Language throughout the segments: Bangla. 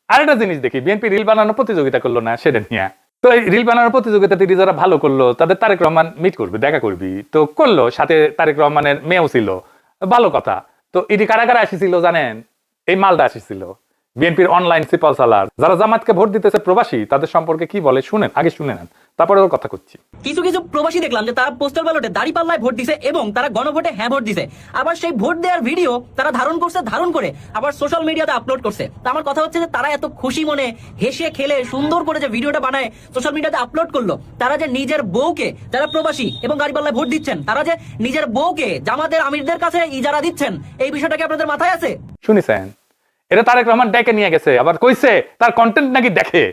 আরেকটা জিনিস দেখি, বিএনপি রিল বানানোর প্রতিযোগিতা করলো না সেটা নিয়ে। তো এই রিল বানানোর প্রতিযোগিতাতে যারা ভালো করলো তাদের তারেক রহমান মিট করবে, দেখা করবি, তো করলো, সাথে তারেক রহমানের মেয়েও ছিল, ভালো কথা। তো ইডি কারা কারা আসিছিল জানেন? এই মালটা আসিছিল বিএনপির অনলাইন সিপাল সালার। যারা জামাতকে ভোট দিতেছে প্রবাসী, তাদের সম্পর্কে কি বলে শুনেন, আগে শুনে নেন, তারপরে ওর কথা করছি। কিছু কিছু প্রবাসী দেখলাম যে তারা পোস্টাল ব্যালটে দাঁড়িপাল্লায় ভোট দিছে এবং তারা গণভোটে হ্যাঁ ভোট দিছে। আবার সেই ভোট দেওয়ার ভিডিও তারা ধারণ করে আবার সোশ্যাল মিডিয়াতে আপলোড করছে। তো আমার কথা হচ্ছে যে তারা এত খুশি মনে হেসে খেলে সুন্দর করে যে ভিডিওটা বানায় সোশ্যাল মিডিয়াতে আপলোড করলো, তারা যে নিজের বউকে, যারা প্রবাসী এবং দাঁড়িপাল্লায় ভোট দিচ্ছেন, তারা যে নিজের বউকে জামাতের আমিরদের কাছে ইজারা দিচ্ছেন, এই বিষয়টা কি আপনাদের মাথায় আছে? শুনেছেন? এটা তারেক রহমান ডেকে নিয়ে গেছে, আবার কইছে তার কন্টেন্ট নাকি দেখে,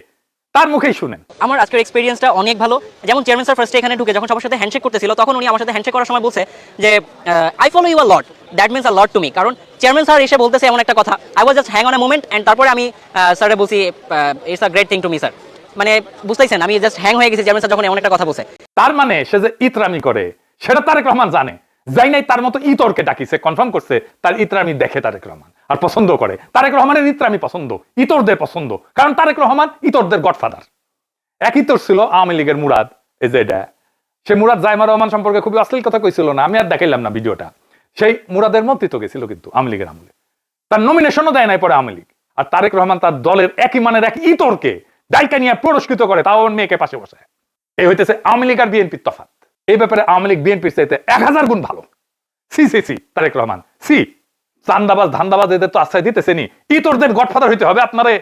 তার মুখেই শুনেন। আমার আজকের এক্সপেরিয়েন্সটা অনেক ভালো। যেমন চেয়ারম্যান স্যার ফার্স্টে এখানে ঢুকে যখন সবার সাথে হ্যান্ডশেক করতেছিল, তখন উনি আমার সাথে হ্যান্ডশেক করার সময় বলছে যে I follow you a lot, that means a lot to me. কারণ চেয়ারম্যান স্যার এসে বলতেছে এমন একটা কথা, I was just hang on a moment, and তারপরে আমি স্যারে বলছি it's a great thing to me sir. মানে বুঝতেছেন, আমি জাস্ট হ্যাং হয়ে গেছি চেয়ারম্যান স্যার যখন এমন একটা কথা বলছে। তার মানে সে যে ইতরামি করে সেটা তারেক রহমান জানে, যাই নাই তার মতো ইতরকে ডাকিছে, কনফার্ম করছে তার ইতরামি দেখে তারেক রহমান, আর পছন্দ করে। তারেক রহমানের ইতরামি পছন্দ, ইতরদের পছন্দ, কারণ তারেক রহমান ইতরদের গডফাদার। এক ইতর ছিল আওয়ামী লীগের মুরাদ, এই যে এটা, সে মুরাদ জাইমা রহমান সম্পর্কে খুবই অশ্লীল কথা কইছিল না, আমি আর দেখাইলাম না ভিডিওটা। সেই মুরাদের মন্ত্রিত্ব গেছিল কিন্তু আওয়ামী লীগের আমলে, তার নমিনেশনও দেয় নাই পরে আওয়ামী লীগ। আর তারেক রহমান তার দলের একই মানের এক ইতরকে ডাইকা নিয়ে পুরস্কৃত করে, তাও মেয়েকে পাশে বসায়। এই হইতেছে আওয়ামী লীগ আর বিএনপির তফাৎ। এই ব্যাপারে আওয়ামী লীগ বিএনপির চাইতে 1000 গুণ ভালো। সি সি সি তারেক রহমান, সি। চান্দাবাজ ধান্দাবাজ এদের তো আশ্রয় দিতেছেনি, ইতরদের গডফাদার হইতে হবে আপনারে